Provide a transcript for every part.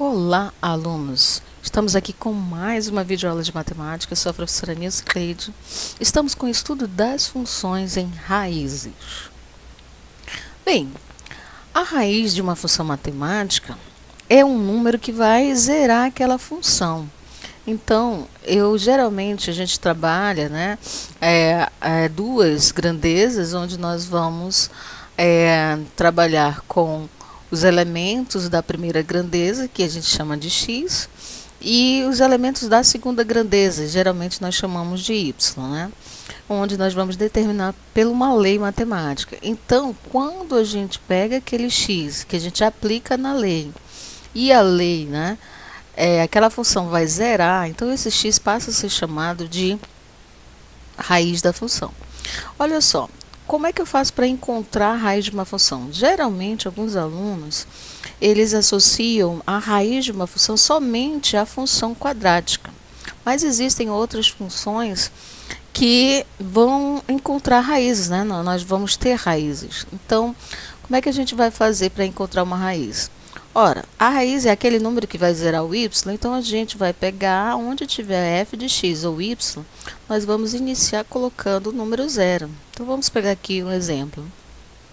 Olá, alunos! Estamos aqui com mais uma videoaula de matemática. Eu sou a professora Nilce Cleide. Estamos com o estudo das funções em raízes. Bem, a raiz de uma função matemática é um número que vai zerar aquela função. Então, geralmente a gente trabalha, duas grandezas, onde nós vamos trabalhar com os elementos da primeira grandeza, que a gente chama de x, e os elementos da segunda grandeza, geralmente nós chamamos de y, né? Onde nós vamos determinar por uma lei matemática. Então, quando a gente pega aquele x que a gente aplica na lei, e a lei, né, aquela função vai zerar, então esse x passa a ser chamado de raiz da função. Olha só, como é que eu faço para encontrar a raiz de uma função? Geralmente, alguns alunos, eles associam a raiz de uma função somente à função quadrática. Mas existem outras funções que vão encontrar raízes, né? Nós vamos ter raízes. Então, como é que a gente vai fazer para encontrar uma raiz? Ora, a raiz é aquele número que vai zerar o y, então a gente vai pegar onde tiver f de x ou y, nós vamos iniciar colocando o número zero. Então, vamos pegar aqui um exemplo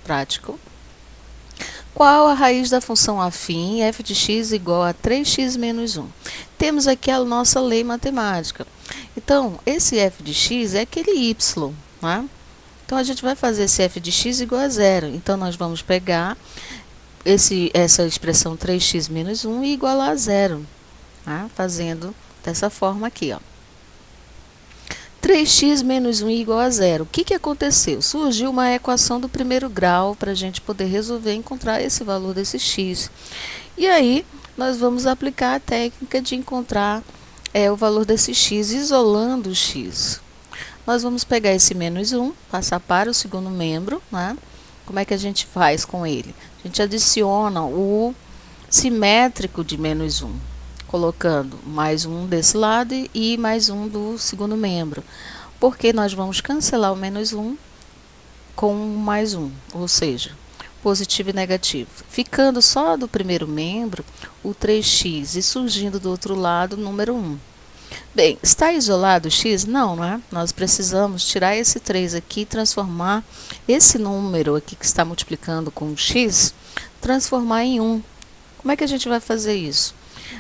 prático. Qual a raiz da função afim f de x igual a 3x menos 1? Temos aqui a nossa lei matemática. Então, esse f de x é aquele y, né? Então, a gente vai fazer esse f de x igual a zero. Então, nós vamos pegar essa expressão 3x menos 1 e igualar a zero, tá? Fazendo dessa forma aqui, ó. 3x menos 1 igual a zero. O que aconteceu? Surgiu uma equação do primeiro grau para a gente poder resolver e encontrar esse valor desse x. E aí, nós vamos aplicar a técnica de encontrar o valor desse x, isolando o x. Nós vamos pegar esse menos 1, passar para o segundo membro, né? Como é que a gente faz com ele? A gente adiciona o simétrico de menos 1, colocando mais um desse lado e mais um do segundo membro. Porque nós vamos cancelar o menos 1 com mais 1, ou seja, positivo e negativo. Ficando só do primeiro membro, o 3x, e surgindo do outro lado o número 1. Bem, está isolado o x? Não, né? Nós precisamos tirar esse 3 aqui e transformar esse número aqui que está multiplicando com o x, transformar em 1. Como é que a gente vai fazer isso?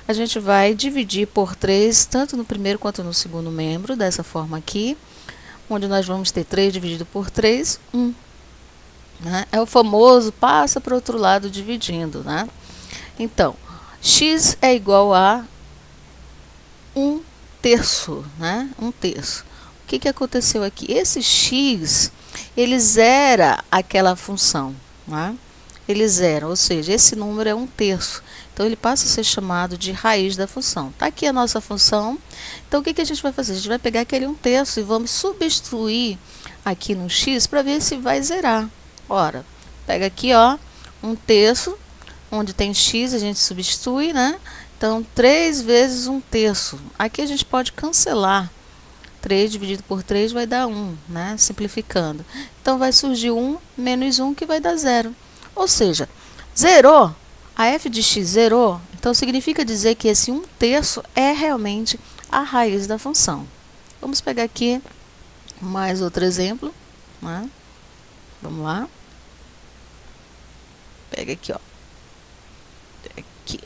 A gente vai dividir por 3, tanto no primeiro quanto no segundo membro, dessa forma aqui, onde nós vamos ter 3 dividido por 3, 1. Né? É o famoso passa para o outro lado dividindo, né? Então, x é igual a 1 terço, né? 1 terço. O que aconteceu aqui? Esse x, ele zera aquela função, né? Ele zera, ou seja, esse número é 1 terço. Então, ele passa a ser chamado de raiz da função. Está aqui a nossa função. Então, o que a gente vai fazer? A gente vai pegar aquele 1 terço e vamos substituir aqui no x para ver se vai zerar. Ora, pega aqui, ó, 1 terço, onde tem x, a gente substitui, né? Então, 3 vezes 1 terço. Aqui a gente pode cancelar. 3 dividido por 3 vai dar 1, né? Simplificando. Então, vai surgir 1 menos 1, que vai dar 0. Ou seja, zerou. A f de x zerou. Então, significa dizer que esse 1 terço é realmente a raiz da função. Vamos pegar aqui mais outro exemplo, né? Vamos lá. Pega aqui, ó. Aqui.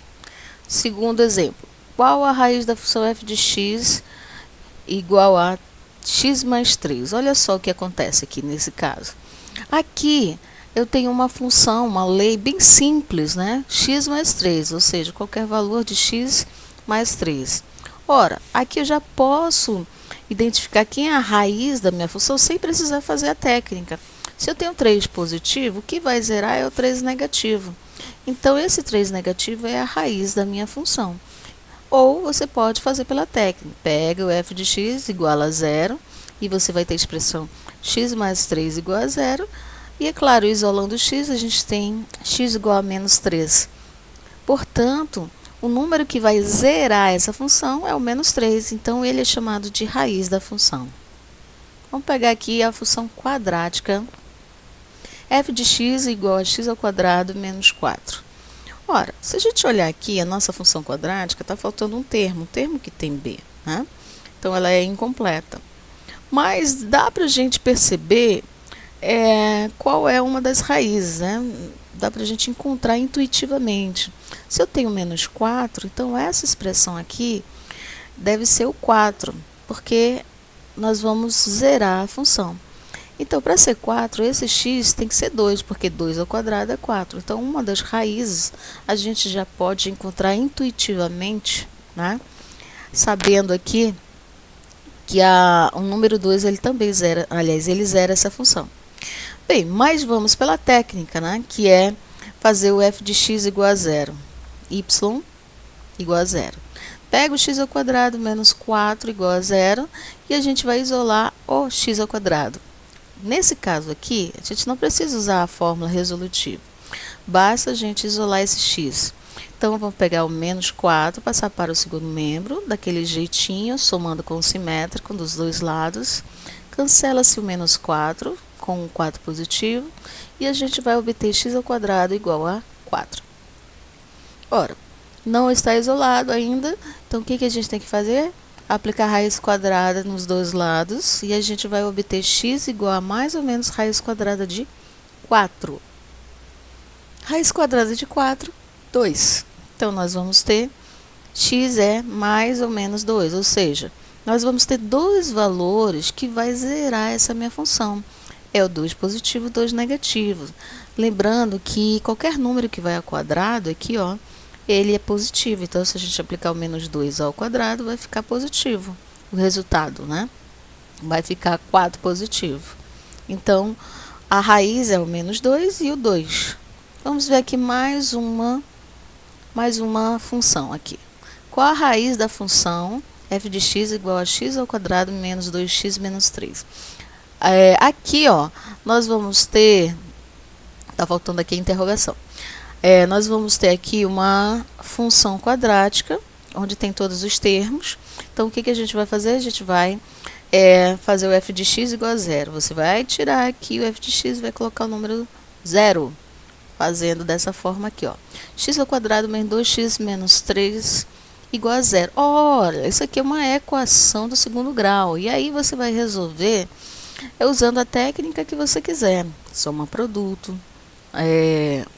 Segundo exemplo, qual a raiz da função f de x igual a x mais 3? Olha só o que acontece aqui nesse caso. Aqui eu tenho uma função, uma lei bem simples, né? X mais 3, ou seja, qualquer valor de x mais 3. Ora, aqui eu já posso identificar quem é a raiz da minha função sem precisar fazer a técnica. Se eu tenho 3 positivo, o que vai zerar é o 3 negativo. Então, esse 3 negativo é a raiz da minha função. Ou você pode fazer pela técnica. Pega o f de x igual a 0, e você vai ter a expressão x mais 3 igual a 0. E, é claro, isolando o x, a gente tem x igual a menos 3. Portanto, o número que vai zerar essa função é o menos 3. Então, ele é chamado de raiz da função. Vamos pegar aqui a função quadrática. F de x igual a x ao quadrado menos 4. Ora, se a gente olhar aqui, a nossa função quadrática está faltando um termo que tem b, né? Então, ela é incompleta. Mas dá para a gente perceber qual é uma das raízes, né? Dá para a gente encontrar intuitivamente. Se eu tenho menos 4, então essa expressão aqui deve ser o 4, porque nós vamos zerar a função. Então, para ser 4, esse x tem que ser 2, porque 2 ao quadrado é 4. Então, uma das raízes a gente já pode encontrar intuitivamente, né? Sabendo aqui que o número 2 ele também zera, aliás, ele zera essa função. Bem, mas vamos pela técnica, né? Que é fazer o f de x igual a 0, y igual a 0. Pega o x ao quadrado menos 4 igual a 0 e a gente vai isolar o x ao quadrado. Nesse caso aqui, a gente não precisa usar a fórmula resolutiva. Basta a gente isolar esse x. Então, vamos pegar o menos 4, passar para o segundo membro, daquele jeitinho, somando com o simétrico dos dois lados. Cancela-se o menos 4 com o 4 positivo e a gente vai obter x ao quadrado igual a 4. Ora, não está isolado ainda, então o que a gente tem que fazer? Aplicar raiz quadrada nos dois lados e a gente vai obter x igual a mais ou menos raiz quadrada de 4. Raiz quadrada de 4, 2. Então, nós vamos ter x é mais ou menos 2, ou seja, nós vamos ter dois valores que vai zerar essa minha função. É o 2 positivo e o 2 negativo. Lembrando que qualquer número que vai ao quadrado, aqui, ó, ele é positivo. Então, se a gente aplicar o menos 2 ao quadrado, vai ficar positivo. O resultado, né? Vai ficar 4 positivo. Então, a raiz é o menos 2 e o 2. Vamos ver aqui mais uma função aqui. Qual a raiz da função f de x igual a x ao quadrado menos 2x menos 3? Aqui, ó, nós vamos ter... Está faltando aqui a interrogação. Nós vamos ter aqui uma função quadrática, onde tem todos os termos. Então, o que a gente vai fazer? A gente vai fazer o f de x igual a 0. Você vai tirar aqui o f de x e vai colocar o número 0. Fazendo dessa forma aqui, ó. X ao quadrado menos 2x menos 3 igual a 0. Olha, isso aqui é uma equação do segundo grau. E aí você vai resolver usando a técnica que você quiser. Soma produto,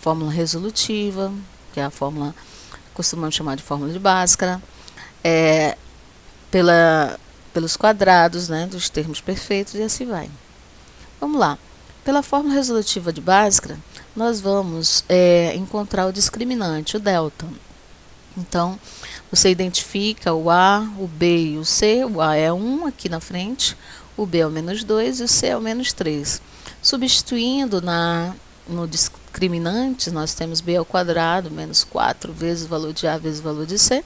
fórmula resolutiva, que é a fórmula que costumamos chamar de fórmula de Bhaskara, pelos quadrados, né, dos termos perfeitos e assim vai. Vamos lá. Pela fórmula resolutiva de Bhaskara, nós vamos encontrar o discriminante, o delta. Então, você identifica o A, o B e o C. O A é 1 aqui na frente, o B é o menos 2 e o C é o menos 3. Substituindo no discriminante, nós temos B ao quadrado menos 4 vezes o valor de A vezes o valor de C.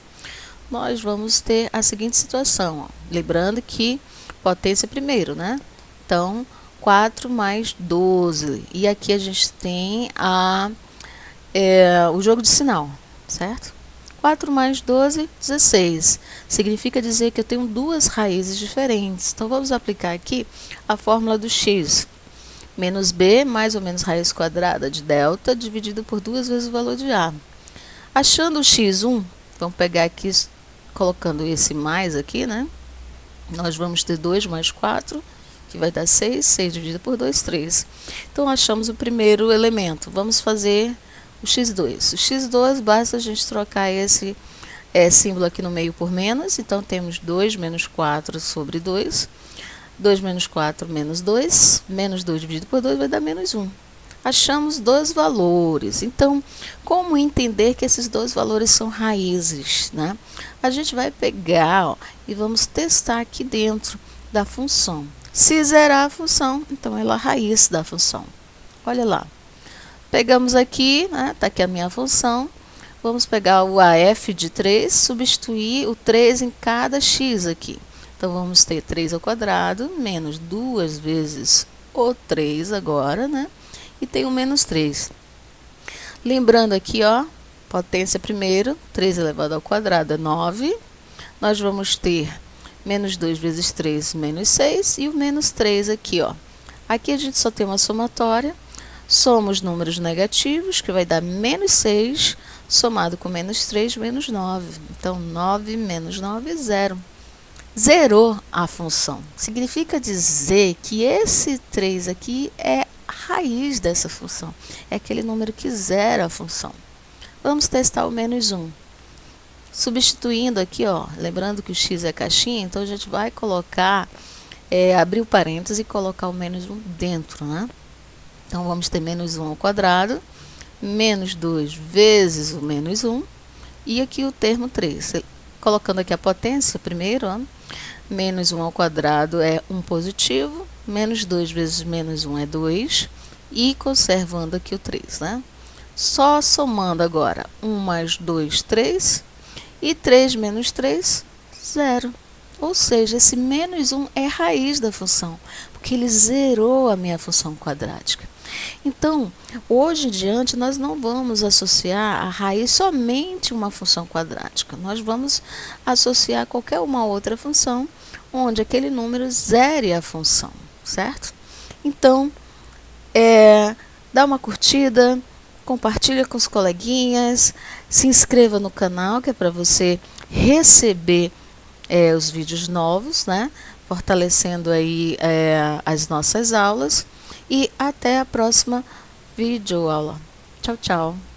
Nós vamos ter a seguinte situação, ó. Lembrando que potência primeiro, né? Então, 4 mais 12. E aqui a gente tem o jogo de sinal, certo? 4 mais 12, 16. Significa dizer que eu tenho duas raízes diferentes. Então, vamos aplicar aqui a fórmula do x. Menos b, mais ou menos raiz quadrada de delta, dividido por 2 vezes o valor de a. Achando o x1, vamos pegar aqui, colocando esse mais aqui, né? Nós vamos ter 2 mais 4, que vai dar 6. 6 dividido por 2, 3. Então, achamos o primeiro elemento. Vamos fazer o x2. O x2, basta a gente trocar esse símbolo aqui no meio por menos. Então, temos 2 menos 4 sobre 2. 2 menos 4 menos 2. Menos 2 dividido por 2 vai dar menos 1. Achamos dois valores. Então, como entender que esses dois valores são raízes, né? A gente vai pegar, ó, e vamos testar aqui dentro da função. Se zerar a função, então ela é a raiz da função. Olha lá. Pegamos aqui, né? Tá aqui a minha função. Vamos pegar o AF de 3, substituir o 3 em cada x aqui. Então, vamos ter 3 ao quadrado, menos 2 vezes o 3 agora, né? E tem o menos 3. Lembrando aqui, ó, potência primeiro, 3 elevado ao quadrado é 9. Nós vamos ter menos 2 vezes 3, menos 6. E o menos 3 aqui, ó. Aqui a gente só tem uma somatória. Soma os números negativos, que vai dar menos 6, somado com menos 3, menos 9. Então, 9 menos 9 é 0. Zerou a função. Significa dizer que esse 3 aqui é a raiz dessa função. É aquele número que zera a função. Vamos testar o menos 1. Substituindo aqui, ó, lembrando que o x é caixinha, então a gente vai colocar, abrir o parênteses e colocar o menos 1 dentro, né? Então, vamos ter menos 1 ao quadrado, menos 2 vezes o menos 1, e aqui o termo 3. Colocando aqui a potência primeiro, ó, menos 1 ao quadrado é 1 positivo, menos 2 vezes menos 1 é 2, e conservando aqui o 3, né? Só somando agora 1 mais 2, 3, e 3 menos 3, 0. Ou seja, esse menos 1 é a raiz da função, porque ele zerou a minha função quadrática. Então, hoje em diante, nós não vamos associar a raiz somente a uma função quadrática. Nós vamos associar qualquer uma outra função onde aquele número zere a função, certo? Então, dá uma curtida, compartilha com os coleguinhas, se inscreva no canal, que é para você receber os vídeos novos, né? Fortalecendo aí as nossas aulas. E até a próxima videoaula. Tchau, tchau.